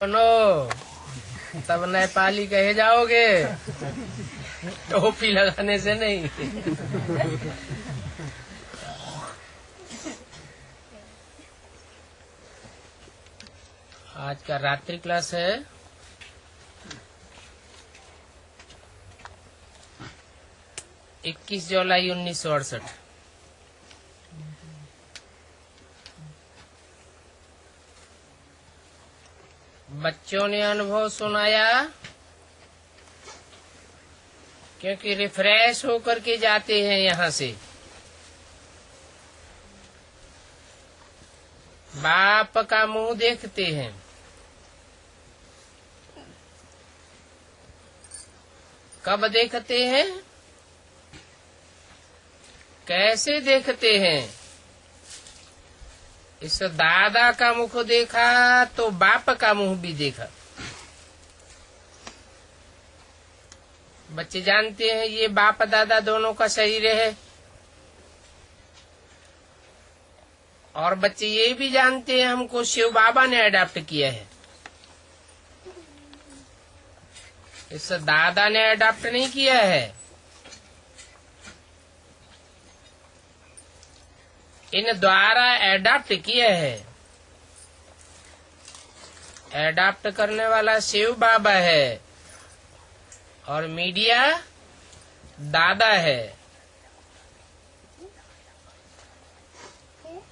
No तब नेपाली कहे जाओगे, टोपी लगाने से नहीं। आज का रात्रि क्लास है 21 जुलाई 1968। बच्चों ने अनुभव सुनाया, क्योंकि रिफ्रेश होकर के जाते हैं यहाँ से। बाप का मुंह देखते हैं, कब देखते हैं, कैसे देखते हैं। इस दादा का मुख देखा तो बाप का मुंह भी देखा। बच्चे जानते हैं ये बाप दादा दोनों का शरीर है, और बच्चे ये भी जानते हैं हमको शिव बाबा ने अडॉप्ट किया है। इस दादा ने अडॉप्ट नहीं किया है। इन द्वारा अडॉप्ट किया है। अडॉप्ट करने वाला शिव बाबा है और मीडिया दादा है।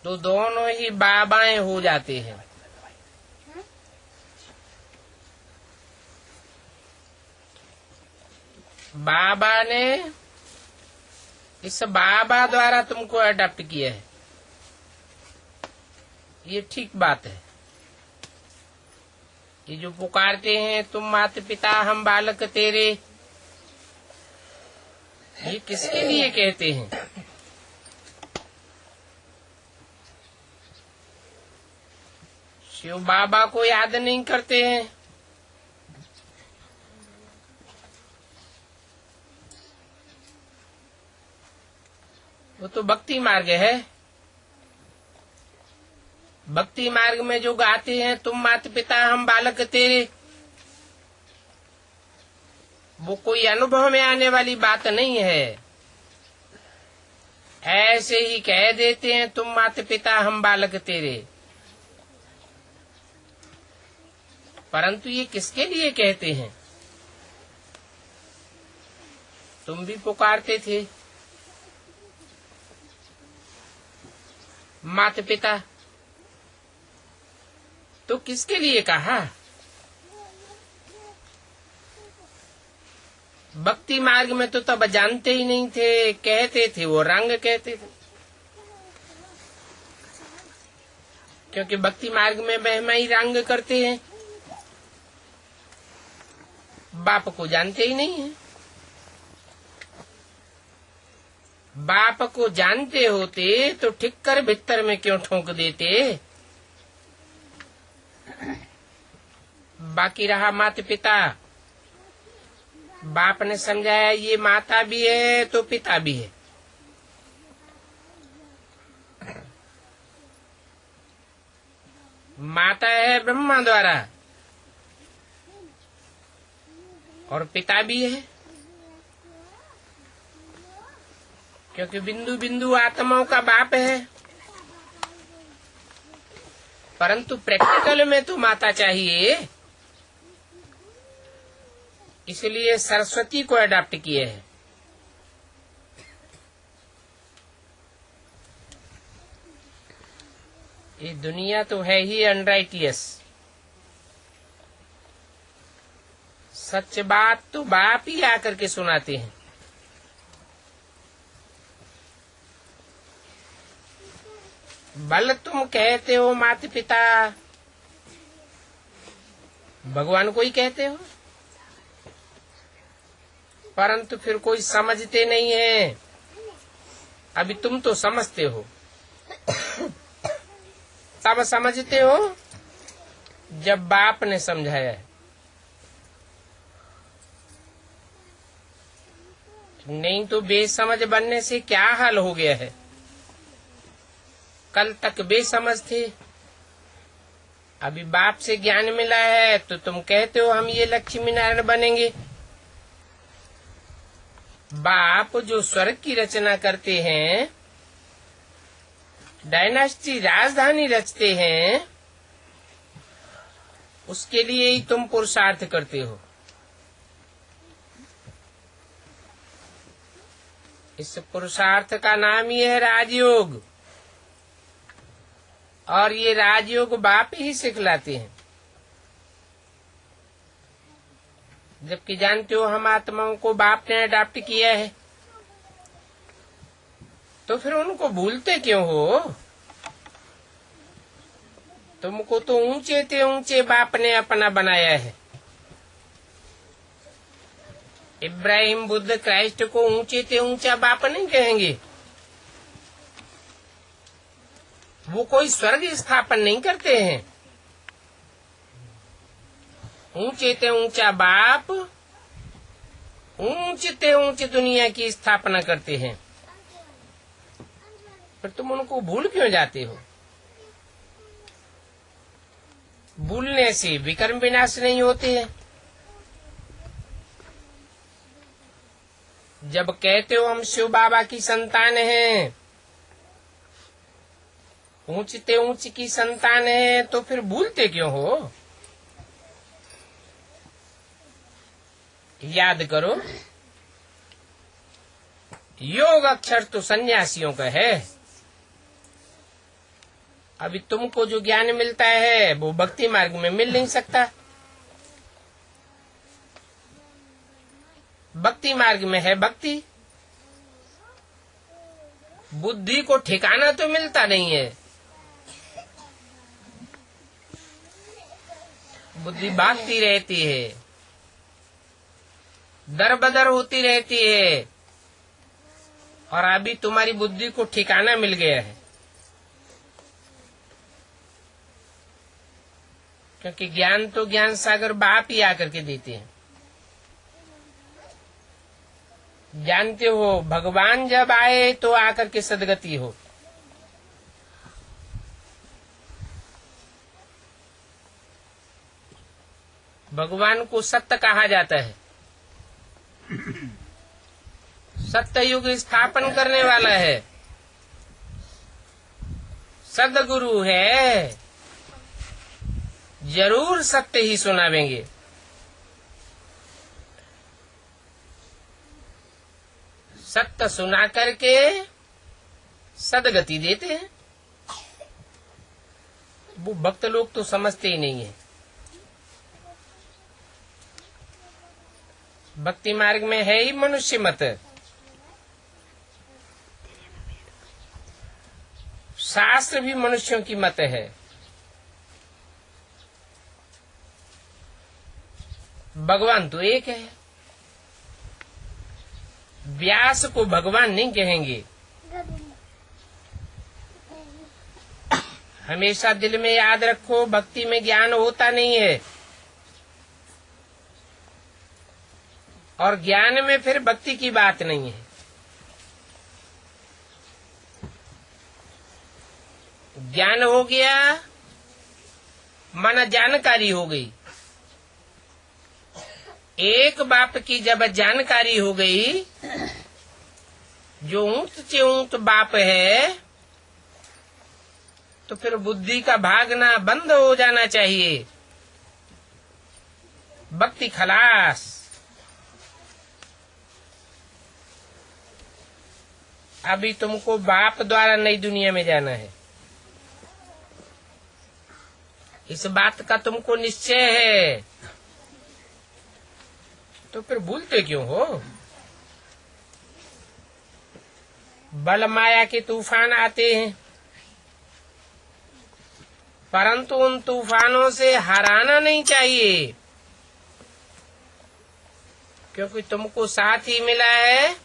तो दोनों ही बाबाएं हो जाते हैं। बाबा ने इस बाबा द्वारा तुमको अडॉप्ट किया है, ये ठीक बात है। ये जो पुकारते हैं तुम माता पिता हम बालक तेरे, ये किसके लिए कहते हैं? शिव बाबा को याद नहीं करते हैं। वो तो भक्ति मार्ग है। भक्ति मार्ग में जो गाते हैं तुम माता पिता हम बालक तेरे, वो कोई अनुभव में आने वाली बात नहीं है। ऐसे ही कह देते हैं तुम माता पिता हम बालक तेरे, परंतु ये किसके लिए कहते हैं? तुम भी पुकारते थे माता पिता, तो किसके लिए कहा? भक्ति मार्ग में तो तब जानते ही नहीं थे, कहते थे वो रंग कहते थे, क्योंकि भक्ति मार्ग में महिमा ही रंग करते हैं। बाप को जानते ही नहीं है। बाप को जानते होते तो ठीक कर भीतर में क्यों ठोक देते? बाकी रहा माता पिता, बाप ने समझाया ये माता भी है तो पिता भी है। माता है ब्रह्मा द्वारा और पिता भी है, क्योंकि बिंदु बिंदु आत्माओं का बाप है। परंतु प्रैक्टिकल में तो माता चाहिए, इसलिए सरस्वती को अडॉप्ट किए हैं। ये दुनिया तो है ही अनराइटियस। सच बात तो बाप ही आकर के सुनाते हैं। बल तुम कहते हो माता पिता, भगवान को ही कहते हो, परंतु फिर कोई समझते नहीं है। अभी तुम तो समझते हो, तब समझते हो जब बाप ने समझाया है। नहीं तो बेसमझ बनने से क्या हाल हो गया है। कल तक बेसमझ थे, अभी बाप से ज्ञान मिला है तो तुम कहते हो हम ये लक्ष्मी नारायण बनेंगे। बाप जो स्वर्ग की रचना करते हैं, डायनास्टी राजधानी रचते हैं, उसके लिए ही तुम पुरुषार्थ करते हो। इस पुरुषार्थ का नाम ही है राजयोग, और ये राजयोग बाप ही सिखलाते हैं। जबकि जानते हो हम आत्माओं को बाप ने अडॉप्ट किया है, तो फिर उनको भूलते क्यों हो? तुमको तो ऊंचे से ऊंचे बाप ने अपना बनाया है। इब्राहिम, बुद्ध, क्राइस्ट को ऊंचे से ऊंचा बाप नहीं कहेंगे। वो कोई स्वर्ग स्थापन नहीं करते हैं। ऊंचे से ऊंचा बाप ऊंचे से ऊंचे दुनिया की स्थापना करते हैं। फिर तुम उनको भूल क्यों जाते हो? भूलने से विकर्म विनाश नहीं होते हैं। जब कहते हो हम शिव बाबा की संतान हैं, ऊंचते ऊंच की संतान है, तो फिर भूलते क्यों हो? याद करो, योग अक्षर तो सन्यासियों का है। अभी तुमको जो ज्ञान मिलता है वो भक्ति मार्ग में मिल नहीं सकता। भक्ति मार्ग में है भक्ति, बुद्धि को ठिकाना तो मिलता नहीं है। बुद्धि भागती रहती है, दर बदर होती रहती है, और अभी तुम्हारी बुद्धि को ठिकाना मिल गया है। क्योंकि ज्ञान तो ज्ञान सागर बाप ही आकर के देते हैं। जानते हो भगवान जब आए तो आकर के सदगति हो। भगवान को सत्य कहा जाता है। सत्य युग स्थापन करने वाला है, सदगुरु है, जरूर सत्य ही सुनावेंगे। सत्य सुना करके सदगति देते हैं। वो भक्त लोग तो समझते ही नहीं है। भक्ति मार्ग में है ही मनुष्य मत, शास्त्र भी मनुष्यों की मत है। भगवान तो एक है। व्यास को भगवान नहीं कहेंगे। हमेशा दिल में याद रखो, भक्ति में ज्ञान होता नहीं है, और ज्ञान में फिर भक्ति की बात नहीं है। ज्ञान हो गया माना जानकारी हो गई। एक बाप की जब जानकारी हो गई, जो ऊंट से ऊंट बाप है, तो फिर बुद्धि का भागना बंद हो जाना चाहिए। भक्ति खलास। अभी तुमको बाप द्वारा नई दुनिया में जाना है, इस बात का तुमको निश्चय है, तो फिर भूलते क्यों हो? बल माया के तूफान आते हैं, परंतु उन तूफानों से हराना नहीं चाहिए, क्योंकि तुमको साथ ही मिला है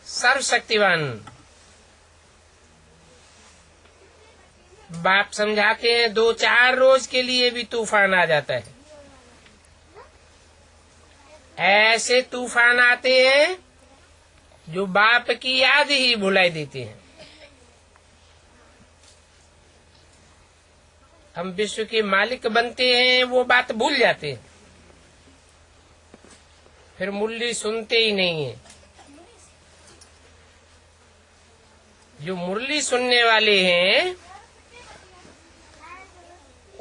सर्वशक्तिवान। बाप समझाते हैं 2-4 रोज के लिए भी तूफान आ जाता है। ऐसे तूफान आते हैं जो बाप की याद ही भुलाई देते हैं। हम विश्व के मालिक बनते हैं वो बात भूल जाते हैं, फिर मुरली सुनते ही नहीं है। जो मुरली सुनने वाले हैं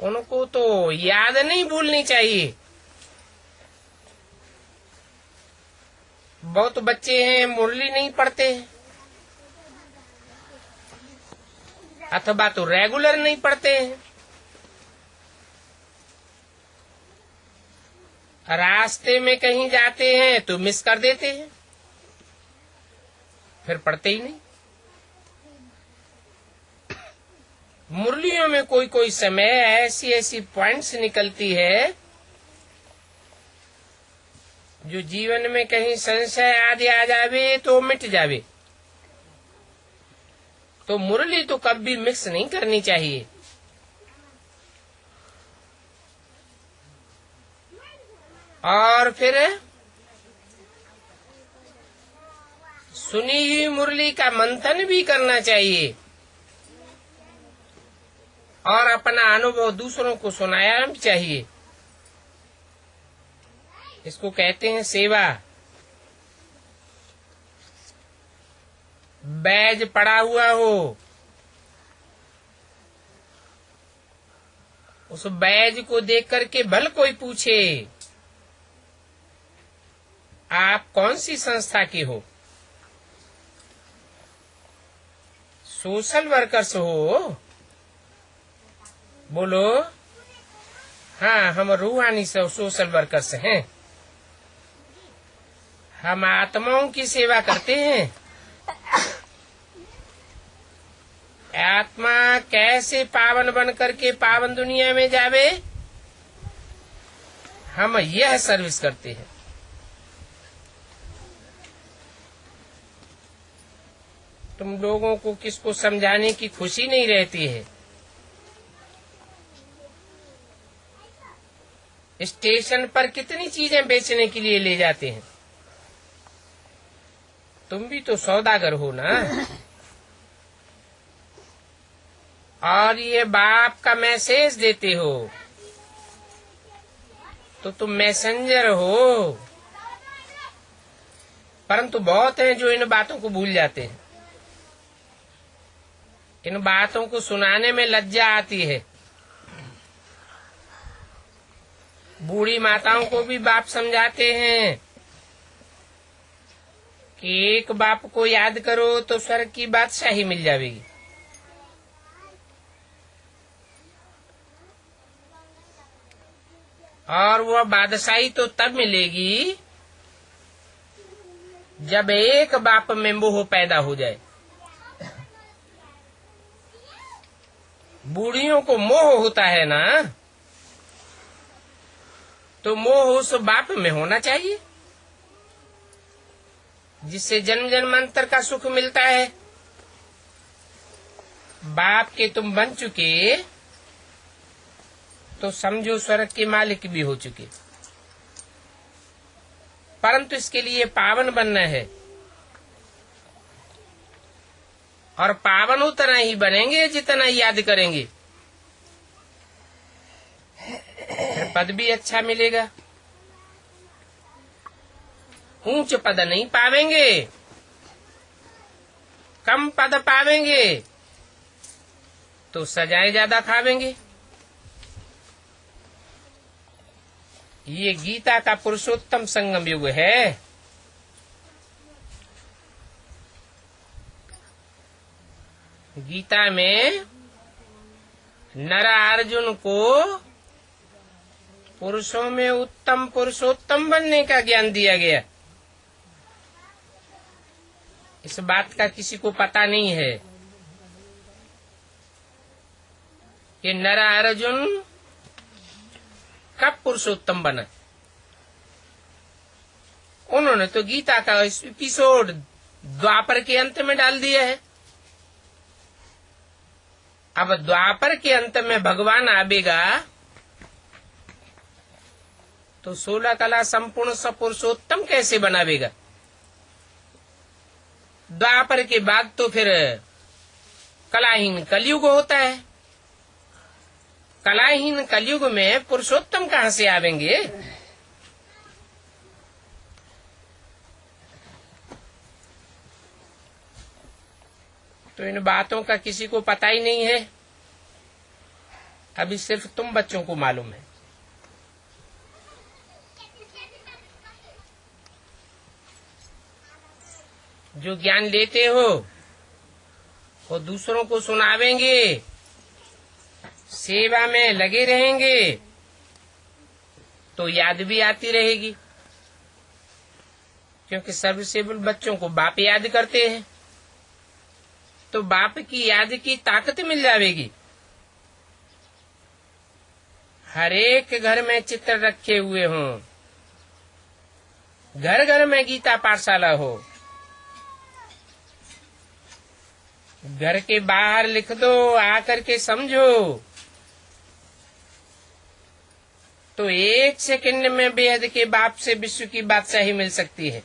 उनको तो याद नहीं भूलनी चाहिए। बहुत बच्चे हैं मुरली नहीं पढ़ते अथवा तो रेगुलर नहीं पढ़ते हैं, रास्ते में कहीं जाते हैं तो मिस कर देते हैं, फिर पढ़ते ही नहीं। मुरलियों में कोई कोई समय ऐसी ऐसी पॉइंट्स निकलती है जो जीवन में कहीं संशय आदि आ जावे तो मिट जावे। तो मुरली तो कभी मिक्स नहीं करनी चाहिए। और फिर सुनी हुई मुरली का मंथन भी करना चाहिए और अपना अनुभव दूसरों को सुनाया भी चाहिए। इसको कहते हैं सेवा। बैज पड़ा हुआ हो, उस बैज को देख करके भल कोई पूछे आप कौन सी संस्था के हो, सोशल वर्कर्स हो, बोलो हाँ हम रूहानी सोशल वर्कर्स हैं, हम आत्माओं की सेवा करते हैं। आत्मा कैसे पावन बन करके पावन दुनिया में जावे, हम यह सर्विस करते हैं। तुम लोगों को किसको समझाने की खुशी नहीं रहती है। स्टेशन पर कितनी चीजें बेचने के लिए ले जाते हैं, तुम भी तो सौदागर हो ना। और ये बाप का मैसेज देते हो तो तुम मैसेंजर हो। परंतु बहुत हैं जो इन बातों को भूल जाते हैं। इन बातों को सुनाने में लज्जा आती है। बूढ़ी माताओं को भी बाप समझाते हैं कि एक बाप को याद करो तो स्वर्ग की बादशाही मिल जाएगी। और वह बादशाही तो तब मिलेगी जब एक बाप में मोह पैदा हो जाए। बूढ़ियों को मोह होता है ना, तो मोह उस बाप में होना चाहिए जिससे जन्म जन्मांतर का सुख मिलता है। बाप के तुम बन चुके तो समझो स्वर्ग के मालिक भी हो चुके। परंतु इसके लिए पावन बनना है, और पावन उतना ही बनेंगे जितना याद करेंगे। फिर पद भी अच्छा मिलेगा। ऊंच पद नहीं पावेंगे, कम पद पावेंगे तो सजाएं ज्यादा खावेंगे। ये गीता का पुरुषोत्तम संगम युग है। गीता में नर अर्जुन को पुरुषों में उत्तम पुरुषोत्तम बनने का ज्ञान दिया गया। इस बात का किसी को पता नहीं है कि नर अर्जुन कब पुरुषोत्तम बना। उन्होंने तो गीता का एपिसोड द्वापर के अंत में डाल दिया है। अब द्वापर के अंत में भगवान आवेगा तो 16 कला संपूर्ण सपुरुषोत्तम कैसे बनावेगा। द्वापर के बाद तो फिर कलाहीन कलयुग होता है। कलाहीन कलयुग में पुरुषोत्तम कहाँ से आवेंगे? तो इन बातों का किसी को पता ही नहीं है। अभी सिर्फ तुम बच्चों को मालूम है। जो ज्ञान लेते हो वो दूसरों को सुनावेंगे, सेवा में लगे रहेंगे तो याद भी आती रहेगी, क्योंकि सर्वसेबल बच्चों को बाप याद करते हैं, तो बाप की याद की ताकत मिल जाएगी। हर एक घर में चित्र रखे हुए हों, घर घर में गीता पाठशाला हो, घर के बाहर लिख दो, आकर के समझो, तो 1 सेकंड में बेहद के बाप से विश्व की बादशाही मिल सकती है।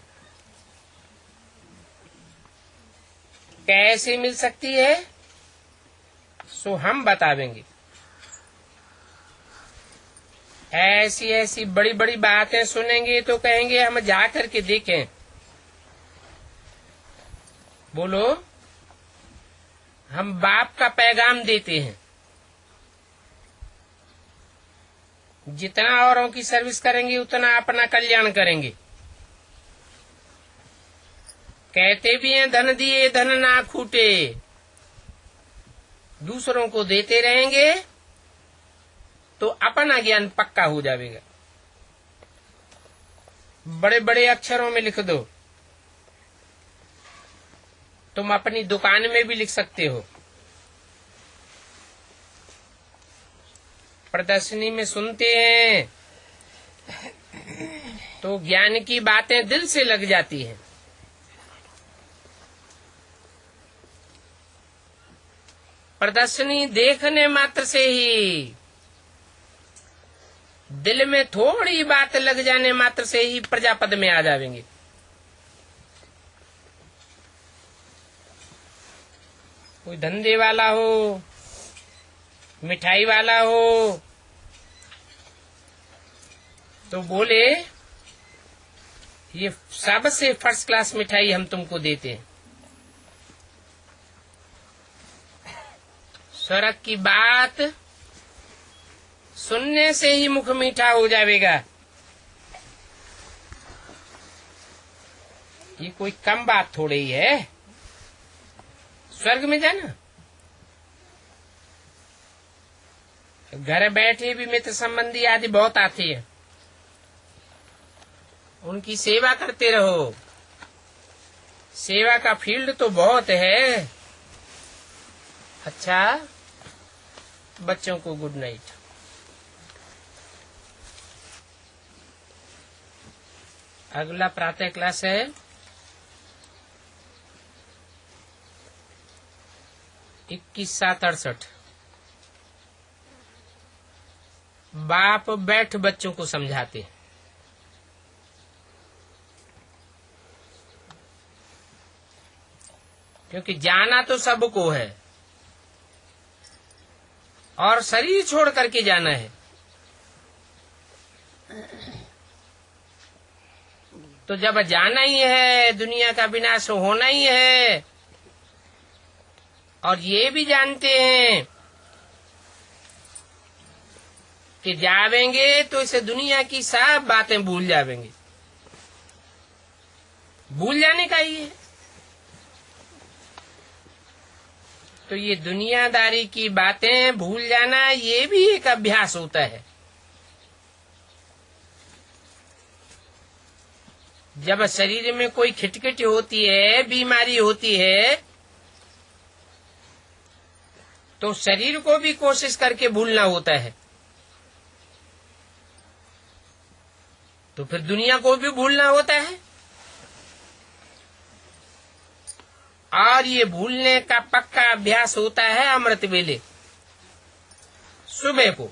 कैसे मिल सकती है सो हम बतावेंगे। ऐसी ऐसी बड़ी बड़ी बातें सुनेंगे तो कहेंगे हम जा करके देखें। बोलो, हम बाप का पैगाम देते हैं। जितना औरों की सर्विस करेंगे उतना अपना कल्याण करेंगे। कहते भी हैं धन दिए धन ना खूटे। दूसरों को देते रहेंगे तो अपना ज्ञान पक्का हो जाएगा। बड़े बड़े अक्षरों में लिख दो। तुम अपनी दुकान में भी लिख सकते हो। प्रदर्शनी में सुनते हैं तो ज्ञान की बातें दिल से लग जाती हैं। प्रदर्शनी देखने मात्र से ही, दिल में थोड़ी बात लग जाने मात्र से ही प्रजापद में आ जाएंगे। कोई धंधे वाला हो, मिठाई वाला हो, तो बोले ये सबसे फर्स्ट क्लास मिठाई हम तुमको देते हैं। स्वर्ग की बात सुनने से ही मुख मीठा हो जाएगा। ये कोई कम बात थोड़ी ही है। स्वर्ग में जाना, घर बैठे भी मित्र संबंधी आदि बहुत आते हैं, उनकी सेवा करते रहो। सेवा का फील्ड तो बहुत है। अच्छा, बच्चों को गुड नाइट। अगला प्रातः क्लास है 21/7/68। बाप बैठ बच्चों को समझाते। क्योंकि जाना तो सबको है और शरीर छोड़ करके जाना है। तो जब जाना ही है, दुनिया का विनाश होना ही है, और ये भी जानते हैं कि जावेंगे तो इसे दुनिया की सब बातें भूल जावेंगे। भूल जाने का ही है। तो ये दुनियादारी की बातें भूल जाना, ये भी एक अभ्यास होता है। जब शरीर में कोई खिटखिट होती है, बीमारी होती है, तो शरीर को भी कोशिश करके भूलना होता है। तो फिर दुनिया को भी भूलना होता है। और ये भूलने का पक्का अभ्यास होता है अमृत वेले, सुबह को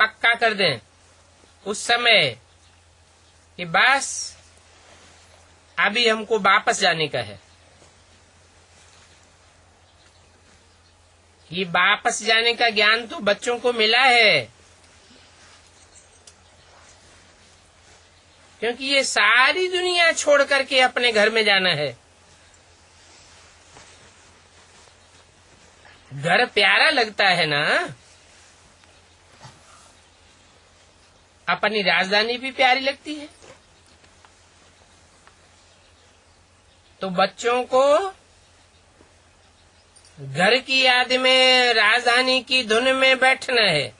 पक्का कर दें उस समय कि बस अभी हमको वापस जाने का है। ये वापस जाने का ज्ञान तो बच्चों को मिला है, क्योंकि ये सारी दुनिया छोड़ करके अपने घर में जाना है। घर प्यारा लगता है ना, अपनी राजधानी भी प्यारी लगती है। तो बच्चों को घर की याद में, राजधानी की धुन में बैठना है।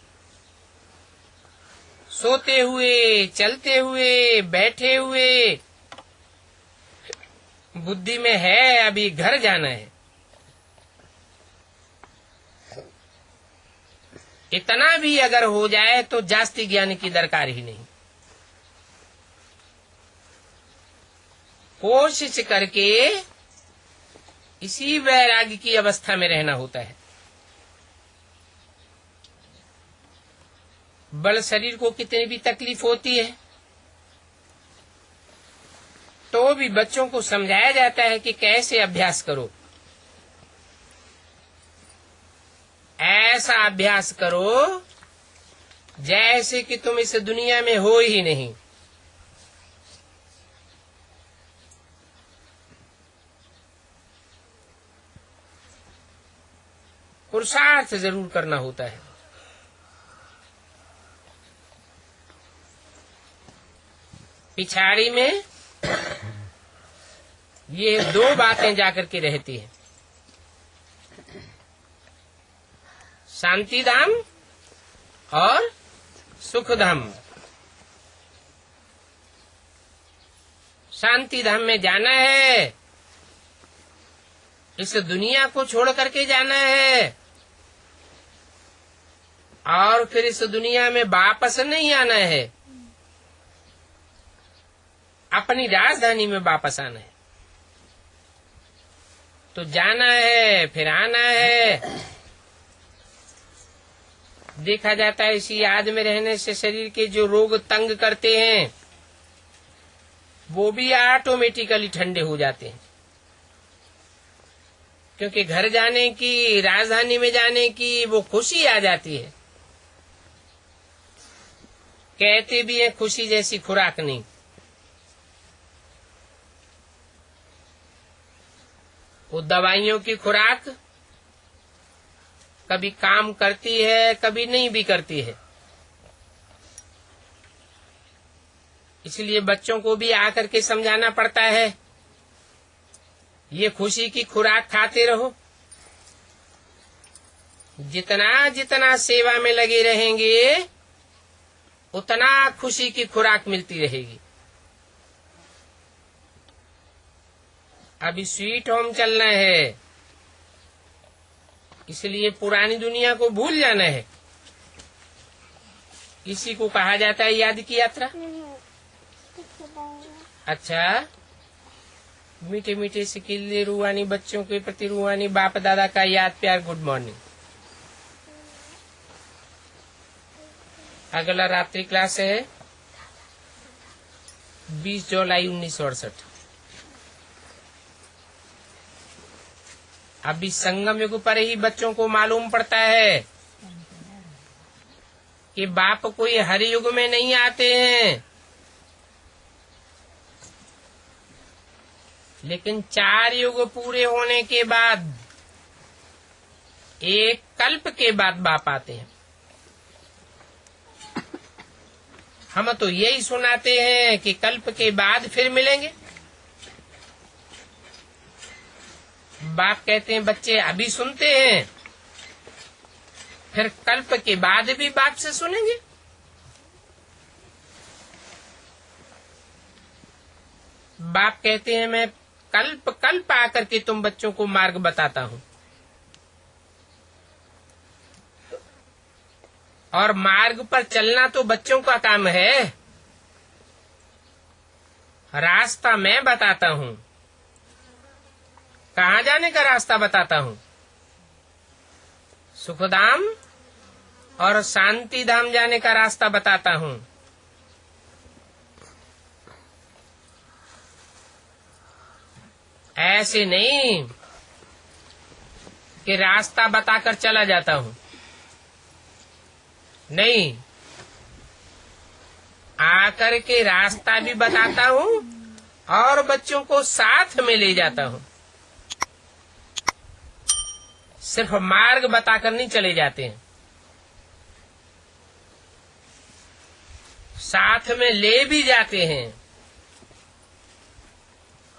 सोते हुए, चलते हुए, बैठे हुए बुद्धि में है अभी घर जाना है। इतना भी अगर हो जाए तो जास्ती ज्ञान की दरकार ही नहीं। कोशिश करके इसी वैराग्य की अवस्था में रहना होता है। बल शरीर को कितनी भी तकलीफ होती है तो भी बच्चों को समझाया जाता है कि कैसे अभ्यास करो। ऐसा अभ्यास करो जैसे कि तुम इस दुनिया में हो ही नहीं। पुरुषार्थ जरूर करना होता है। पिछाड़ी में ये दो बातें जाकर के रहती हैं, शांति धाम और सुख धाम। शांति धाम में जाना है, इस दुनिया को छोड़ करके जाना है, और फिर इस दुनिया में वापस नहीं आना है, अपनी राजधानी में वापस आना है। तो जाना है फिर आना है। देखा जाता है इसी याद में रहने से शरीर के जो रोग तंग करते हैं वो भी ऑटोमेटिकली ठंडे हो जाते हैं, क्योंकि घर जाने की, राजधानी में जाने की वो खुशी आ जाती है। कहते भी है खुशी जैसी खुराक नहीं। वो दवाइयों की खुराक कभी काम करती है, कभी नहीं भी करती है। इसलिए बच्चों को भी आकर के समझाना पड़ता है, ये खुशी की खुराक खाते रहो। जितना जितना सेवा में लगे रहेंगे उतना खुशी की खुराक मिलती रहेगी। अभी स्वीट होम चलना है, इसलिए पुरानी दुनिया को भूल जाना है। इसी को कहा जाता है याद की यात्रा। अच्छा, मीठे मीठे से किले रूहानी बच्चों के प्रति रूहानी बाप दादा का याद प्यार गुड मॉर्निंग। अगला रात्रि क्लास है 20 जुलाई 1968। अभी संगम युग पर ही बच्चों को मालूम पड़ता है कि बाप कोई हर युग में नहीं आते हैं, लेकिन 4 युग पूरे होने के बाद, एक कल्प के बाद बाप आते हैं। हम तो यही सुनाते हैं कि कल्प के बाद फिर मिलेंगे। बाप कहते हैं बच्चे अभी सुनते हैं, फिर कल्प के बाद भी बाप से सुनेंगे। बाप कहते हैं मैं कल्प कल्प आकर के तुम बच्चों को मार्ग बताता हूँ, और मार्ग पर चलना तो बच्चों का काम है। रास्ता मैं बताता हूँ, कहाँ जाने का रास्ता बताता हूँ। सुखधाम और शांति धाम जाने का रास्ता बताता हूँ। ऐसे नहीं कि रास्ता बताकर चला जाता हूँ, नहीं, आकर के रास्ता भी बताता हूँ और बच्चों को साथ में ले जाता हूँ। सिर्फ मार्ग बताकर नहीं चले जाते हैं, साथ में ले भी जाते हैं।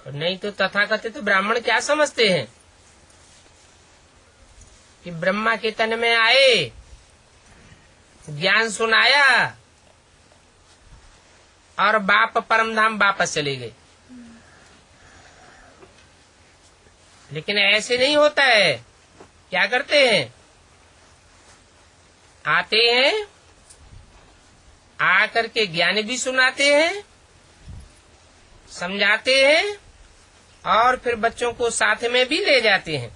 नहीं तो तथाकथित ब्राह्मण क्या समझते हैं कि ब्रह्मा के तन में आए, ज्ञान सुनाया और बाप परमधाम वापस चले गए। लेकिन ऐसे नहीं होता है। क्या करते हैं? आते हैं, आकर के ज्ञान भी सुनाते हैं, समझाते हैं और फिर बच्चों को साथ में भी ले जाते हैं।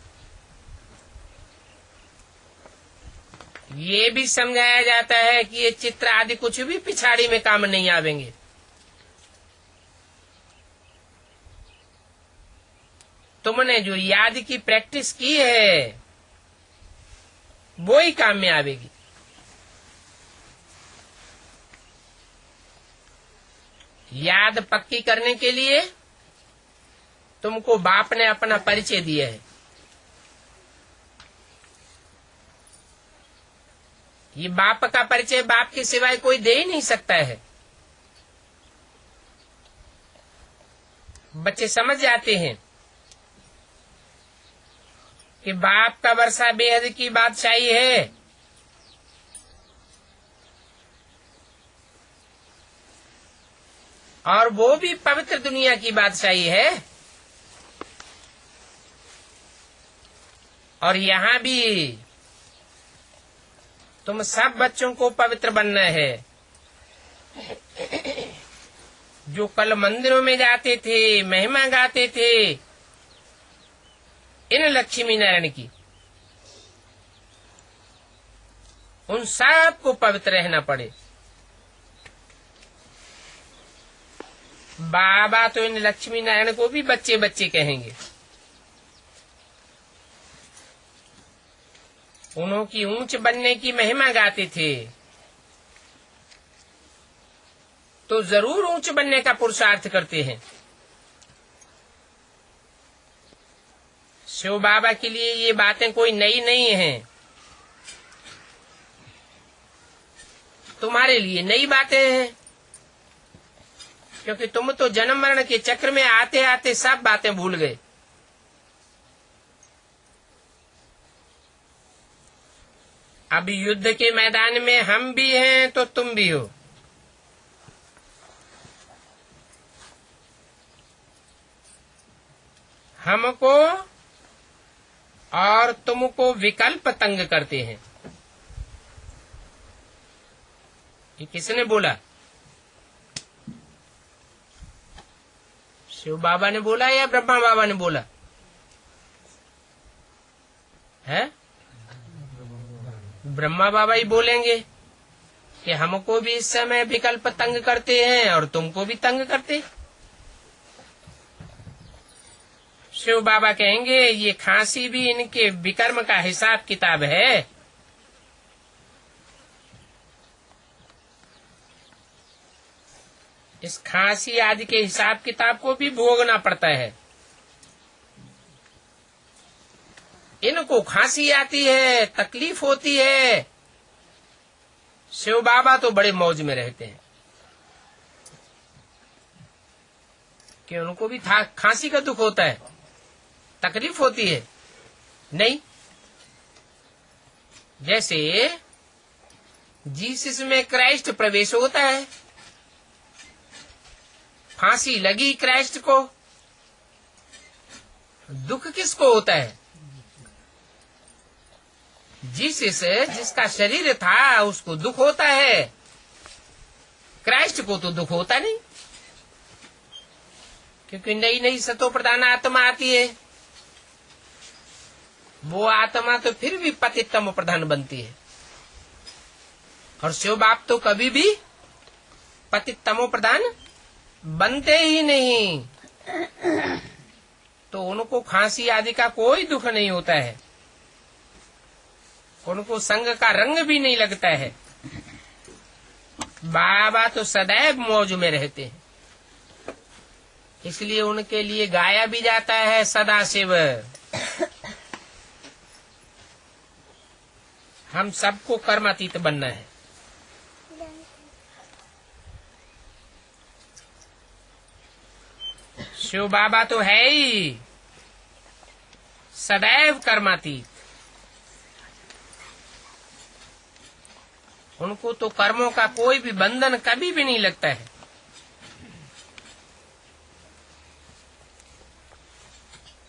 ये भी समझाया जाता है कि ये चित्र आदि कुछ भी पिछाड़ी में काम नहीं आवेंगे। तुमने जो याद की प्रैक्टिस की है वो ही काम में आवेगी। याद पक्की करने के लिए तुमको बाप ने अपना परिचय दिया है। ये बाप का परिचय बाप के सिवाय कोई दे ही नहीं सकता है। बच्चे समझ जाते हैं कि बाप का वर्षा बेहद की बादशाही है। और वो भी पवित्र दुनिया की बादशाही है। और यहाँ भी तुम सब बच्चों को पवित्र बनना है। जो कल मंदिरों में जाते थे, महिमा गाते थे इन लक्ष्मी नारायण की, उन सब को पवित्र रहना पड़े। बाबा तो इन लक्ष्मी नारायण को भी बच्चे बच्चे कहेंगे। उन्होंने ऊंच बनने की महिमा गाते थे तो जरूर ऊंच बनने का पुरुषार्थ करते हैं। शिव बाबा के लिए ये बातें कोई नई नहीं हैं। तुम्हारे लिए नई बातें हैं, क्योंकि तुम तो जन्म मरण के चक्र में आते आते सब बातें भूल गए। अब युद्ध के मैदान में हम भी हैं तो तुम भी हो। हमको और तुमको विकल्प तंग करते हैं। ये किसने बोला? शिव बाबा ने बोला या ब्रह्मा बाबा ने बोला है? ब्रह्मा बाबा ही बोलेंगे कि हमको भी इस समय विकल्प तंग करते हैं और तुमको भी तंग करते। शिव बाबा कहेंगे ये खांसी भी इनके विकर्म का हिसाब किताब है। इस खांसी आदि के हिसाब किताब को भी भोगना पड़ता है। इनको खांसी आती है, तकलीफ होती है। शिव बाबा तो बड़े मौज में रहते हैं कि उनको भी खांसी का दुख होता है, तकलीफ होती है। नहीं, जैसे जीसस में क्राइस्ट प्रवेश होता है, फांसी लगी क्राइस्ट को, दुख किसको होता है? जीसस जिसका शरीर था उसको दुख होता है, क्राइस्ट को तो दुख होता नहीं, क्योंकि नई नई सतो प्रधान आत्मा आती है। वो आत्मा तो फिर भी पतितम प्रधान बनती है। और शिव बाप तो कभी भी पतितमो प्रधान बनते ही नहीं। तो उनको खांसी आदि का कोई दुख नहीं होता है। उनको संग का रंग भी नहीं लगता है। बाबा तो सदैव मौज में रहते हैं, इसलिए उनके लिए गाया भी जाता है सदा शिव। हम सबको कर्मातीत बनना है। शिव बाबा तो है ही सदैव कर्मातीत। उनको तो कर्मों का कोई भी बंधन कभी भी नहीं लगता है।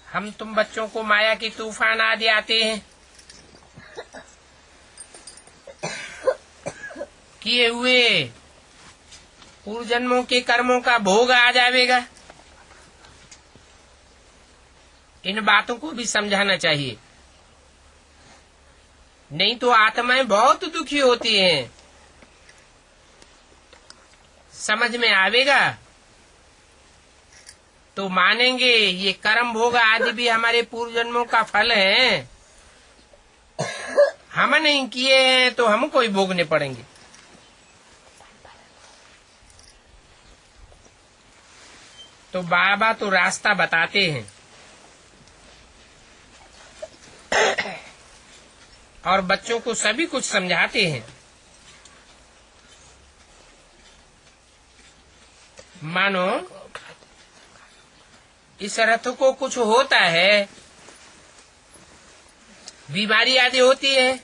हम तुम बच्चों को माया की तूफान आदि आते हैं, किए हुए पूर्व जन्मों के कर्मों का भोग आ जाएगा। इन बातों को भी समझाना चाहिए, नहीं तो आत्माएं बहुत दुखी होती हैं। समझ में आवेगा तो मानेंगे ये कर्म भोग आदि भी हमारे पूर्व जन्मों का फल है, हम नहीं किए हैं तो हमको ही भोगने पड़ेंगे। तो बाबा तो रास्ता बताते हैं और बच्चों को सभी कुछ समझाते हैं। मानो इस रथ को कुछ होता है, बीमारी आदि होती है,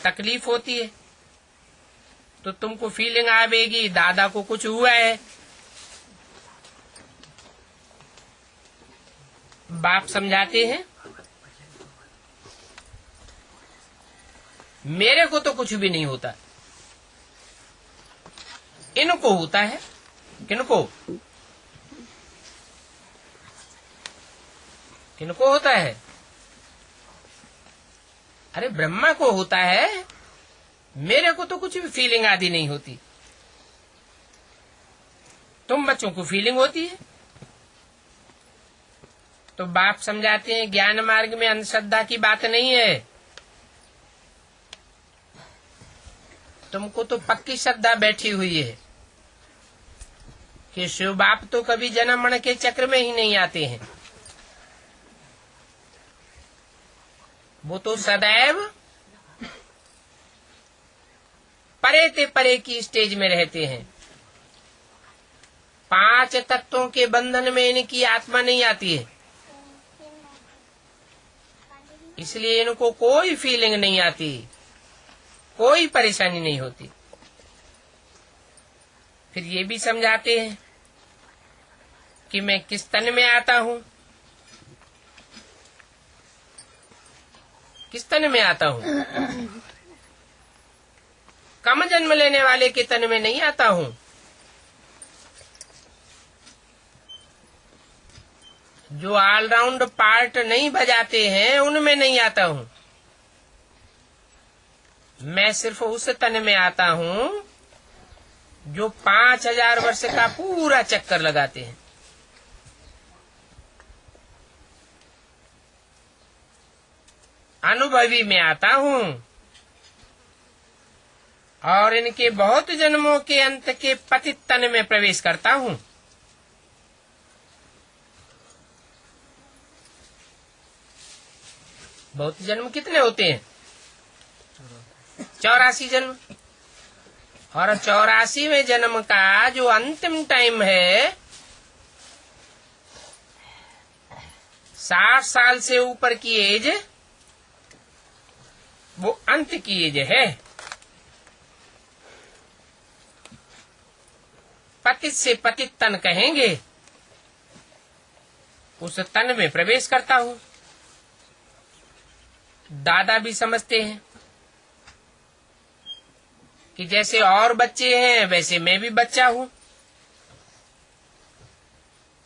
तकलीफ होती है, तो तुमको फीलिंग आवेगी दादा को कुछ हुआ है। बाप समझाते हैं मेरे को तो कुछ भी नहीं होता, इनको होता है। किनको किनको होता है? अरे ब्रह्मा को होता है, मेरे को तो कुछ भी फीलिंग आदि नहीं होती। तुम बच्चों को फीलिंग होती है। तो बाप समझाते हैं ज्ञान मार्ग में अंधश्रद्धा की बात नहीं है, तुमको तो पक्की श्रद्धा बैठी हुई है कि शिव बाप तो कभी जन्म मरण के चक्र में ही नहीं आते हैं। वो तो सदैव परे ते परे की स्टेज में रहते हैं। 5 तत्वों के बंधन में इनकी आत्मा नहीं आती है, इसलिए इनको कोई फीलिंग नहीं आती, कोई परेशानी नहीं होती। फिर ये भी समझाते हैं कि मैं किस तन में आता हूँ, किस तन में आता हूँ। कम जन्म लेने वाले के तन में नहीं आता हूँ। जो ऑलराउंड पार्ट नहीं बजाते हैं उनमें नहीं आता हूँ। मैं सिर्फ उस तन में आता हूँ जो 5000 वर्ष का पूरा चक्कर लगाते हैं। अनुभवी में आता हूँ और इनके बहुत जन्मों के अंत के पतित तन में प्रवेश करता हूँ। बहुत जन्म कितने होते हैं? 84 जन्म। और 84वें जन्म का जो अंतिम टाइम है, 60 साल से ऊपर की एज, वो अंत की एज है। पतित से पतित तन कहेंगे, उस तन में प्रवेश करता हूँ। दादा भी समझते हैं कि जैसे और बच्चे हैं वैसे मैं भी बच्चा हूँ।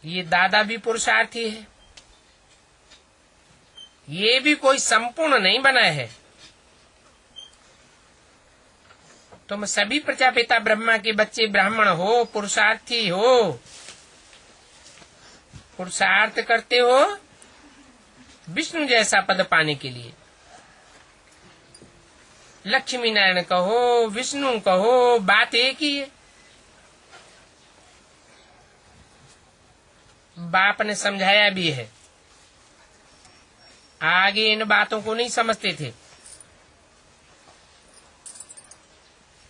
ये दादा भी पुरुषार्थी है, ये भी कोई संपूर्ण नहीं बना है। तुम सभी प्रजापिता ब्रह्मा के बच्चे ब्राह्मण हो, पुरुषार्थी हो, पुरुषार्थ करते हो विष्णु जैसा पद पाने के लिए। लक्ष्मी नारायण कहो, विष्णु कहो, बात एक ही है। बाप ने समझाया भी है। आगे इन बातों को नहीं समझते थे,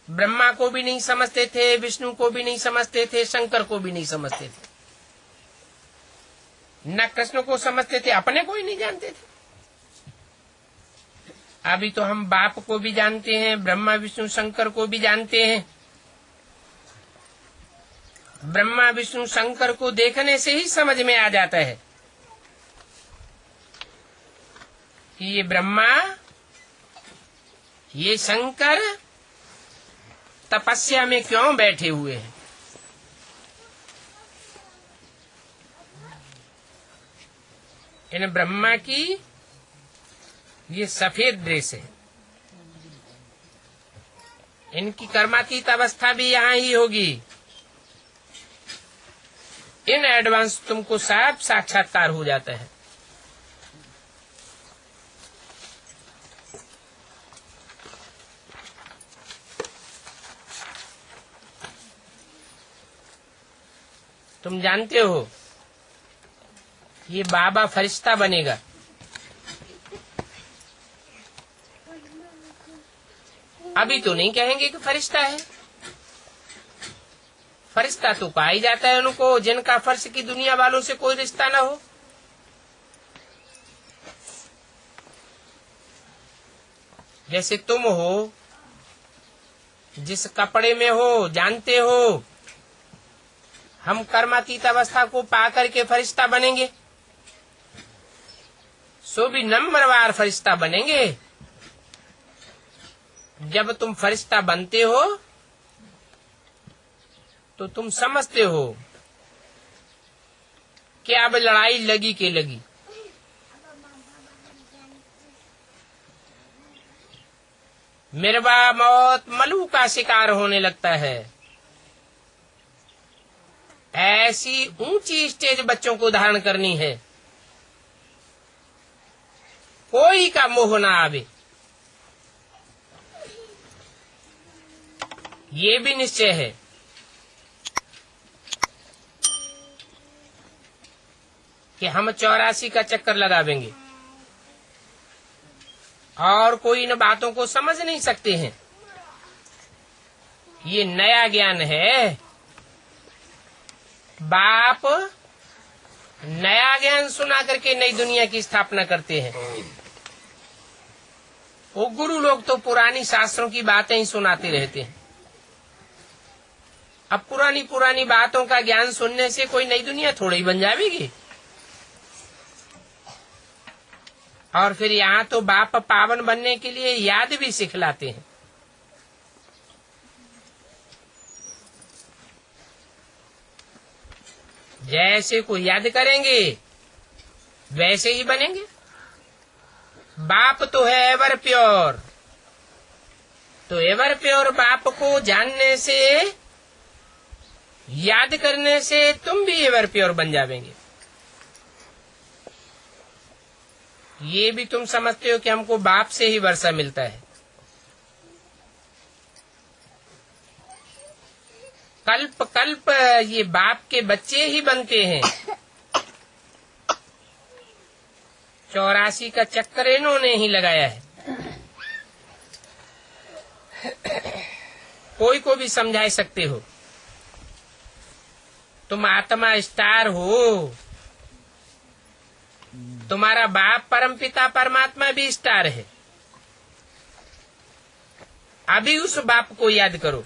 ब्रह्मा को भी नहीं समझते थे, विष्णु को भी नहीं समझते थे, शंकर को भी नहीं समझते थे, न कृष्ण को समझते थे, अपने को ही नहीं जानते थे। अभी तो हम बाप को भी जानते हैं, ब्रह्मा विष्णु शंकर को भी जानते हैं। ब्रह्मा विष्णु शंकर को देखने से ही समझ में आ जाता है कि ये ब्रह्मा, ये शंकर तपस्या में क्यों बैठे हुए हैं। इन ब्रह्मा की ये सफेद ड्रेस है, इनकी कर्मातीत अवस्था भी यहाँ ही होगी। इन एडवांस तुमको सब साक्षात्कार हो जाता है। तुम जानते हो ये बाबा फरिश्ता बनेगा। अभी तो नहीं कहेंगे कि फरिश्ता है। फरिश्ता तो कहा ही जाता है उनको जिनका फर्श की दुनिया वालों से कोई रिश्ता ना हो। जैसे तुम हो, जिस कपड़े में हो, जानते हो हम कर्मातीत अवस्था को पाकर के फरिश्ता बनेंगे, सो भी नंबरवार फरिश्ता बनेंगे। जब तुम फरिश्ता बनते हो तो तुम समझते हो कि अब लड़ाई लगी के लगी। मिर्वा मौत मलू का शिकार होने लगता है। ऐसी ऊंची स्टेज बच्चों को धारण करनी है, कोई का मोह ना आवे। ये भी निश्चय है कि हम 84 का चक्कर लगावेंगे और कोई इन बातों को समझ नहीं सकते हैं। ये नया ज्ञान है। बाप नया ज्ञान सुना करके नई दुनिया की स्थापना करते हैं। वो गुरु लोग तो पुरानी शास्त्रों की बातें ही सुनाते रहते हैं। अब पुरानी पुरानी बातों का ज्ञान सुनने से कोई नई दुनिया थोड़ी ही बन जाएगी। और फिर यहाँ तो बाप पावन बनने के लिए याद भी सिखलाते हैं। जैसे को याद करेंगे वैसे ही बनेंगे। बाप तो है एवर प्योर, तो एवर प्योर बाप को जानने से, याद करने से तुम भी एवर प्योर बन जाएंगे। ये भी तुम समझते हो कि हमको बाप से ही वर्षा मिलता है। कल्प कल्प ये बाप के बच्चे ही बनते हैं। 84 का चक्कर इन्होंने ही लगाया है। कोई को भी समझा सकते हो। तुम आत्मा स्टार हो, तुम्हारा बाप परमपिता परमात्मा भी स्टार है। अभी उस बाप को याद करो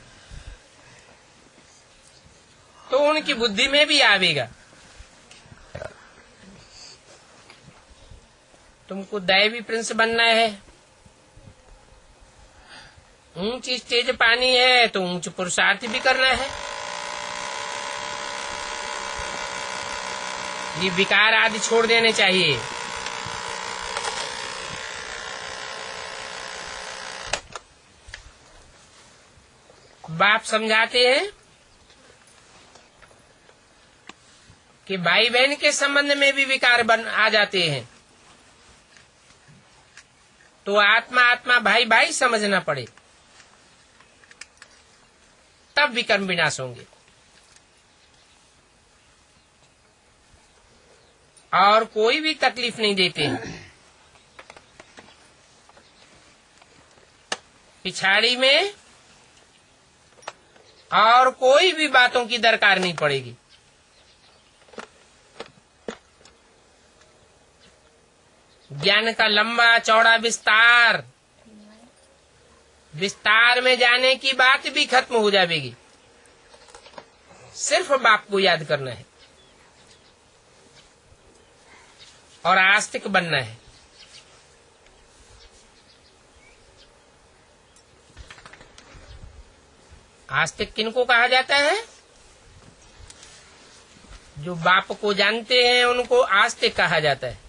तो उनकी बुद्धि में भी आवेगा। तुमको दैवी प्रिंस बनना है, ऊंची स्टेज पानी है तो ऊंच पुरुषार्थ भी करना है। ये विकार आदि छोड़ देने चाहिए। बाप समझाते हैं कि भाई बहन के संबंध में भी विकार आ जाते हैं। तो आत्मा आत्मा भाई भाई समझना पड़े, तब विकर्म विनाश होंगे। और कोई भी तकलीफ नहीं देते हैं। पिछाड़ी में और कोई भी बातों की दरकार नहीं पड़ेगी। ज्ञान का लंबा चौड़ा विस्तार, विस्तार में जाने की बात भी खत्म हो जाएगी। सिर्फ बाप को याद करना है और आस्तिक बनना है। आस्तिक किनको कहा जाता है? जो बाप को जानते हैं उनको आस्तिक कहा जाता है।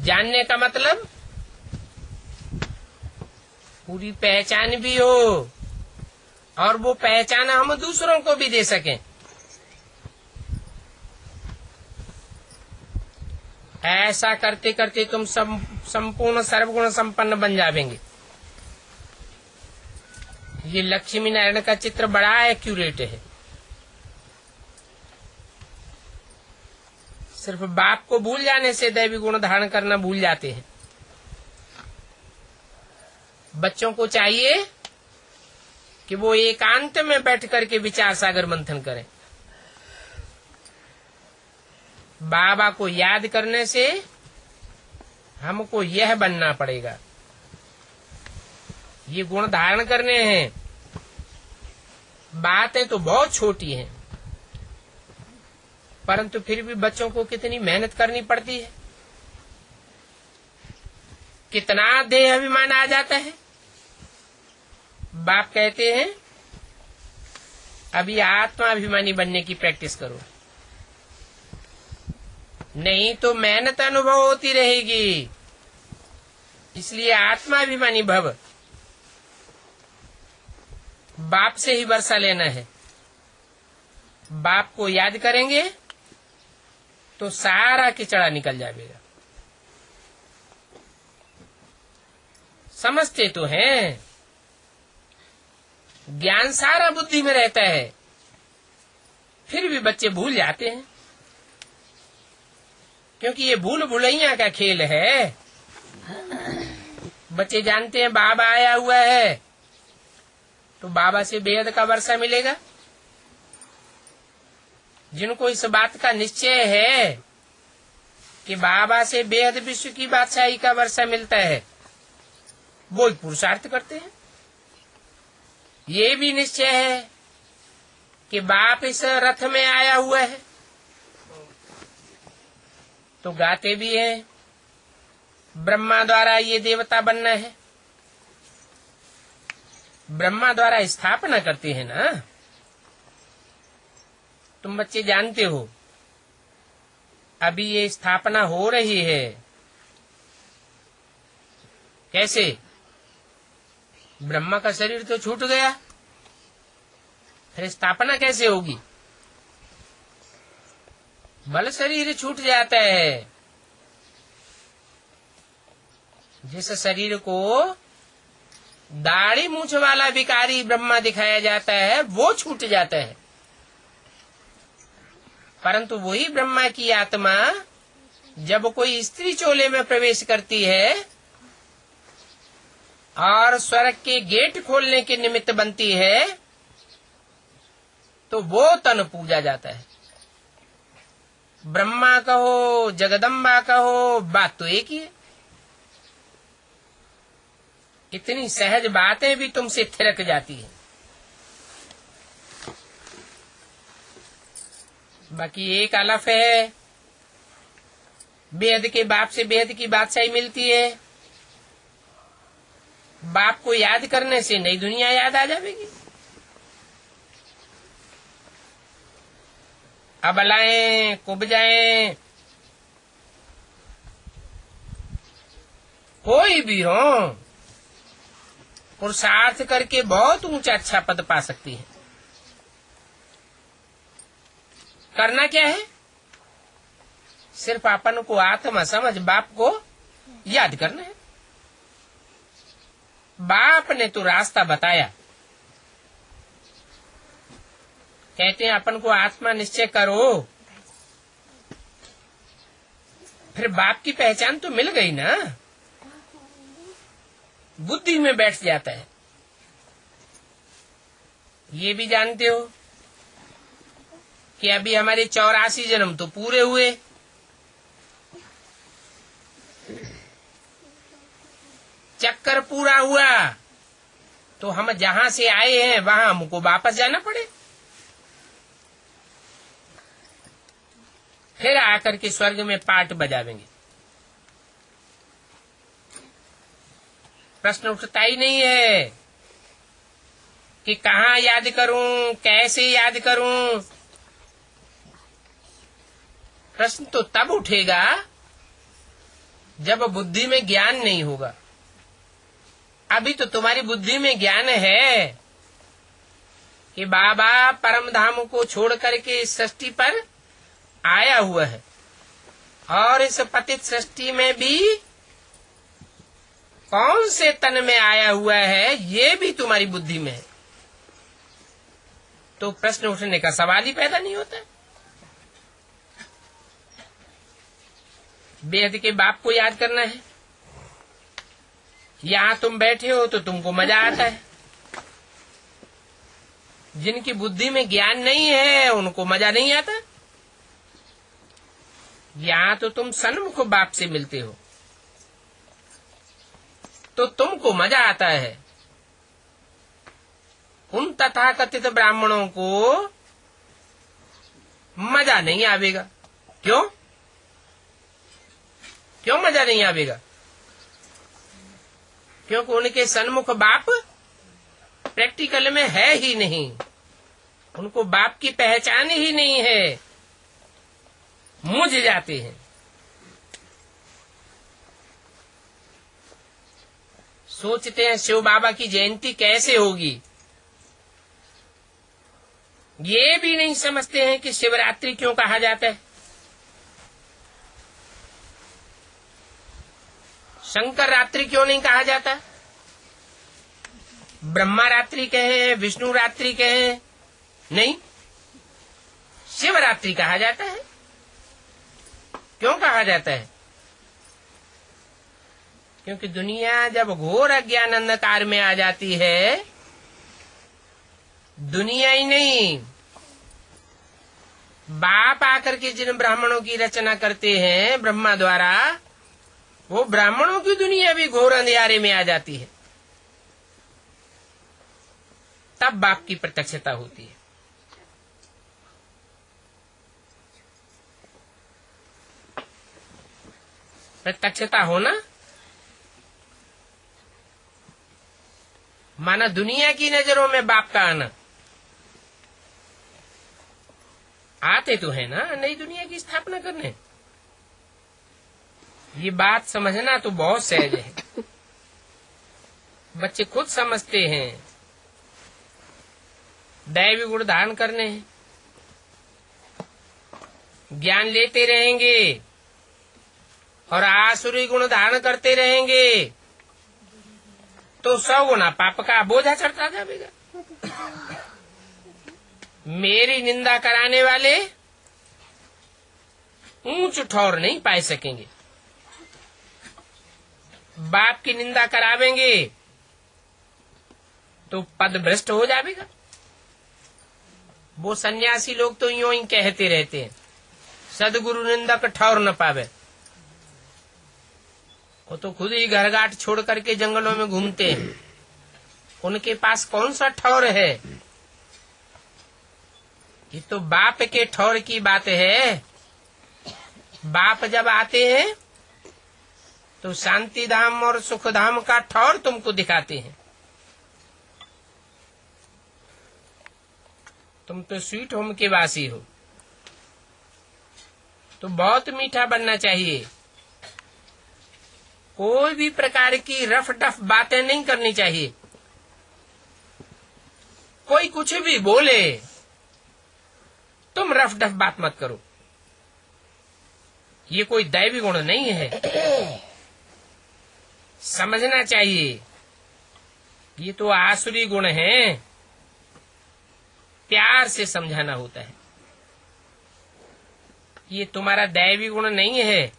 जानने का मतलब पूरी पहचान भी हो और वो पहचान हम दूसरों को भी दे सकें। ऐसा करते करते तुम संपूर्ण सर्वगुण संपन्न बन जाएंगे। ये लक्ष्मी नारायण का चित्र बड़ा एक्यूरेट है। सिर्फ बाप को भूल जाने से दैवी गुण धारण करना भूल जाते हैं। बच्चों को चाहिए कि वो एकांत में बैठ करके विचार सागर मंथन करें। बाबा को याद करने से हमको यह बनना पड़ेगा, ये गुण धारण करने हैं। बातें तो बहुत छोटी हैं, परंतु फिर भी बच्चों को कितनी मेहनत करनी पड़ती है, कितना देह अभिमान आ जाता है। बाप कहते हैं अभी आत्मा अभिमानी बनने की प्रैक्टिस करो, नहीं तो मेहनत अनुभव होती रहेगी। इसलिए आत्मा अभिमानी भव, बाप से ही वर्षा लेना है। बाप को याद करेंगे तो सारा किचड़ा निकल जाएगा। समझते तो हैं, ज्ञान सारा बुद्धि में रहता है, फिर भी बच्चे भूल जाते हैं, क्योंकि ये भूल भुलैया का खेल है। बच्चे जानते हैं बाबा आया हुआ है तो बाबा से बेहद का वर्षा मिलेगा। जिनको इस बात का निश्चय है कि बाबा से बेहद विश्व की बादशाही का वर्षा मिलता है, वो पुरुषार्थ करते हैं। ये भी निश्चय है कि बाप इस रथ में आया हुआ है तो गाते भी हैं, ब्रह्मा द्वारा ये देवता बनना है। ब्रह्मा द्वारा स्थापना करते हैं ना। तुम बच्चे जानते हो अभी ये स्थापना हो रही है। कैसे? ब्रह्मा का शरीर तो छूट गया, फिर स्थापना कैसे होगी? बल शरीर छूट जाता है। जिस शरीर को दाढ़ी मूछ वाला भिखारी ब्रह्मा दिखाया जाता है वो छूट जाता है, परंतु वही ब्रह्मा की आत्मा जब कोई स्त्री चोले में प्रवेश करती है और स्वर्ग के गेट खोलने के निमित्त बनती है तो वो तन पूजा जाता है। ब्रह्मा कहो जगदम्बा कहो, बात तो एक ही है। इतनी सहज बातें भी तुमसे थिरक जाती हैं। बाकी एक अलफ है, बेहद के बाप से बेहद की बादशाही मिलती है। बाप को याद करने से नई दुनिया याद आ जाएगी। अबलाएं कुब्जाएं कोई भी हो, पुरुषार्थ करके बहुत ऊंचा अच्छा पद पा सकती है। करना क्या है? सिर्फ अपन को आत्मा समझ बाप को याद करना है। बाप ने तो रास्ता बताया। कहते हैं अपन को आत्मा निश्चय करो, फिर बाप की पहचान तो मिल गई ना, बुद्धि में बैठ जाता है। ये भी जानते हो कि अभी हमारे 84 जन्म तो पूरे हुए। चक्कर पूरा हुआ तो हम जहां से आए हैं वहां हमको वापस जाना पड़े, फिर आकर के स्वर्ग में पाठ बजावेंगे। प्रश्न उठता ही नहीं है कि कहाँ याद करूं, कैसे याद करूं। प्रश्न तो तब उठेगा जब बुद्धि में ज्ञान नहीं होगा। अभी तो तुम्हारी बुद्धि में ज्ञान है कि बाबा परम धाम को छोड़ करके इस सृष्टि पर आया हुआ है, और इस पतित सृष्टि में भी कौन से तन में आया हुआ है ये भी तुम्हारी बुद्धि में है। तो प्रश्न उठने का सवाल ही पैदा नहीं होता। बेहद के बाप को याद करना है। यहाँ तुम बैठे हो तो तुमको मजा आता है, जिनकी बुद्धि में ज्ञान नहीं है उनको मजा नहीं आता। यहाँ तो तुम सन्मुख बाप से मिलते हो तो तुमको मजा आता है। उन तथाकथित ब्राह्मणों को मजा नहीं आवेगा। क्यों क्यों मजा नहीं आवेगा? क्योंकि उनके सन्मुख बाप प्रैक्टिकल में है ही नहीं, उनको बाप की पहचान ही नहीं है, मुझ जाते हैं। सोचते हैं शिव बाबा की जयंती कैसे होगी, ये भी नहीं समझते हैं कि शिवरात्रि क्यों कहा जाता है। शंकर रात्रि क्यों नहीं कहा जाता? ब्रह्मा रात्रि कहे, विष्णु रात्रि कहे, नहीं, शिवरात्रि कहा जाता है। क्यों कहा जाता है? क्योंकि दुनिया जब घोर अज्ञान अंधकार में आ जाती है, दुनिया ही नहीं, बाप आकर के जिन ब्राह्मणों की रचना करते हैं ब्रह्मा द्वारा, वो ब्राह्मणों की दुनिया भी घोर अंधियारे में आ जाती है। तब बाप की प्रत्यक्षता होती है। प्रत्यक्षता होना माना दुनिया की नजरों में बाप का आना। आते तो है ना नई दुनिया की स्थापना करने। ये बात समझना तो बहुत सहज है, बच्चे खुद समझते हैं। दैवी गुण धारण करने हैं, ज्ञान लेते रहेंगे और आसुरी गुण धारण करते रहेंगे तो 100 गुना पाप का बोझा चढ़ता जाएगा। मेरी निंदा कराने वाले ऊंच ठौर नहीं पा सकेंगे। बाप की निंदा करावेंगे तो पद भ्रष्ट हो जाएगा। वो सन्यासी लोग तो यूं ही कहते रहते हैं, सदगुरु निंदक ठौर न पावे। वो तो खुद ही घरघाट छोड़ करके जंगलों में घूमते हैं, उनके पास कौन सा ठौर है? ये तो बाप के ठौर की बात है। बाप जब आते हैं तो शांति धाम और सुख धाम का ठौर तुमको दिखाते हैं। तुम तो स्वीट होम के वासी हो, तो बहुत मीठा बनना चाहिए। कोई भी प्रकार की रफ टफ बातें नहीं करनी चाहिए। कोई कुछ भी बोले, तुम रफ टफ बात मत करो। ये कोई दैवी गुण नहीं है, समझना चाहिए। ये तो आसुरी गुण है, प्यार से समझाना होता है। ये तुम्हारा दैवी गुण नहीं है।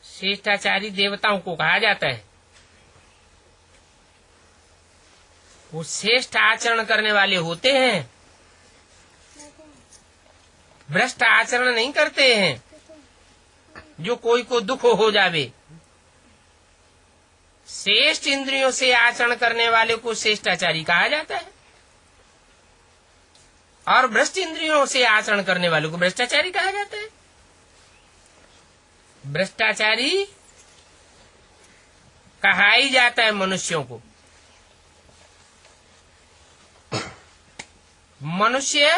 श्रेष्ठाचारी देवताओं को कहा जाता है, वो श्रेष्ठ आचरण करने वाले होते हैं, भ्रष्ट आचरण नहीं करते हैं जो कोई को दुख हो जावे। श्रेष्ठ इंद्रियों से आचरण करने वाले को श्रेष्ठाचारी कहा जाता है, और भ्रष्ट इंद्रियों से आचरण करने वालों को भ्रष्टाचारी कहा जाता है। भ्रष्टाचारी कहा ही जाता है मनुष्यों को। मनुष्य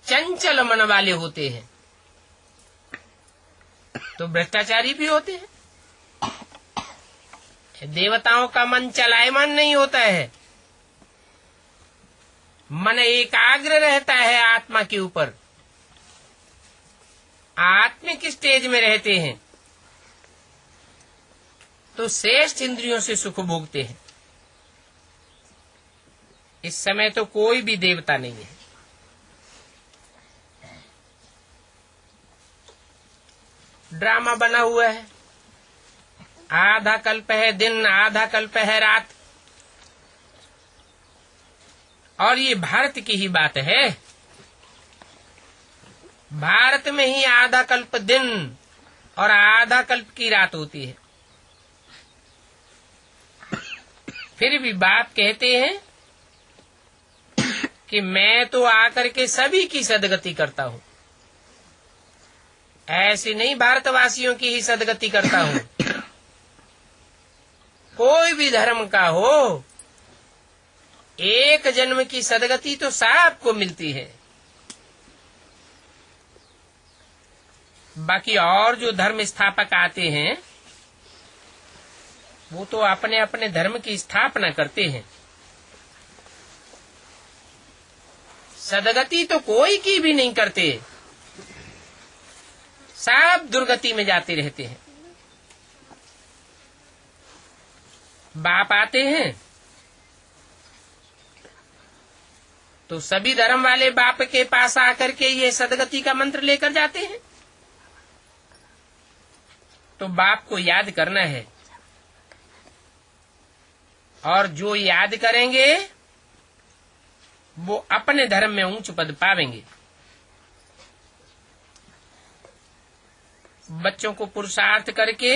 चंचल मन वाले होते हैं, तो भ्रष्टाचारी भी होते हैं। देवताओं का मन चलायमान नहीं होता है, मन एकाग्र रहता है आत्मा के ऊपर, आत्मिक स्टेज में रहते हैं, तो श्रेष्ठ इंद्रियों से सुख भोगते हैं। इस समय तो कोई भी देवता नहीं है। ड्रामा बना हुआ है, आधा कल्प है दिन, आधा कल्प है रात, और ये भारत की ही बात है। भारत में ही आधा कल्प दिन और आधा कल्प की रात होती है। फिर भी बाप कहते हैं कि मैं तो आकर के सभी की सदगति करता हूँ। ऐसे नहीं भारतवासियों की ही सदगति करता हूँ, कोई भी धर्म का हो, एक जन्म की सदगति तो सबको मिलती है। बाकी और जो धर्म स्थापक आते हैं वो तो अपने अपने धर्म की स्थापना करते हैं, सदगति तो कोई की भी नहीं करते, सब दुर्गति में जाते रहते हैं। बाप आते हैं तो सभी धर्म वाले बाप के पास आकर के ये सदगति का मंत्र लेकर जाते हैं। तो बाप को याद करना है, और जो याद करेंगे वो अपने धर्म में ऊंच पद पावेंगे। बच्चों को पुरुषार्थ करके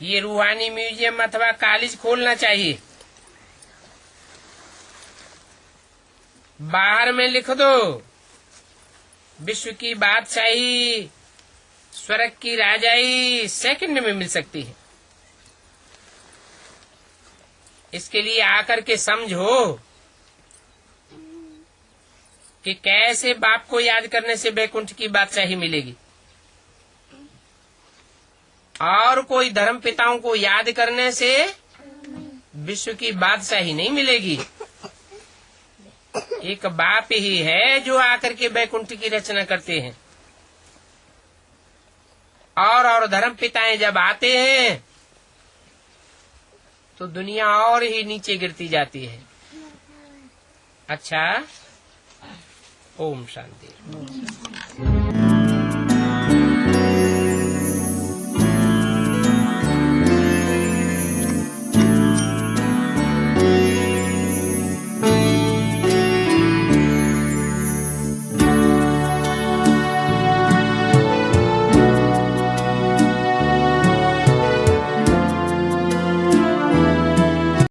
ये रूहानी म्यूजियम अथवा कॉलेज खोलना चाहिए। बाहर में लिख दो, विश्व की बादशाही, स्वर्ग की राजाई सेकंड में मिल सकती है। इसके लिए आकर के समझो कि कैसे बाप को याद करने से बैकुंठ की बादशाही मिलेगी, और कोई धर्म पिताओं को याद करने से विश्व की बादशाही नहीं मिलेगी। एक बाप ही है जो आकर के बैकुंठ की रचना करते हैं, और धर्म पिताएं जब आते हैं तो दुनिया और ही नीचे गिरती जाती है। अच्छा, ओम शांति।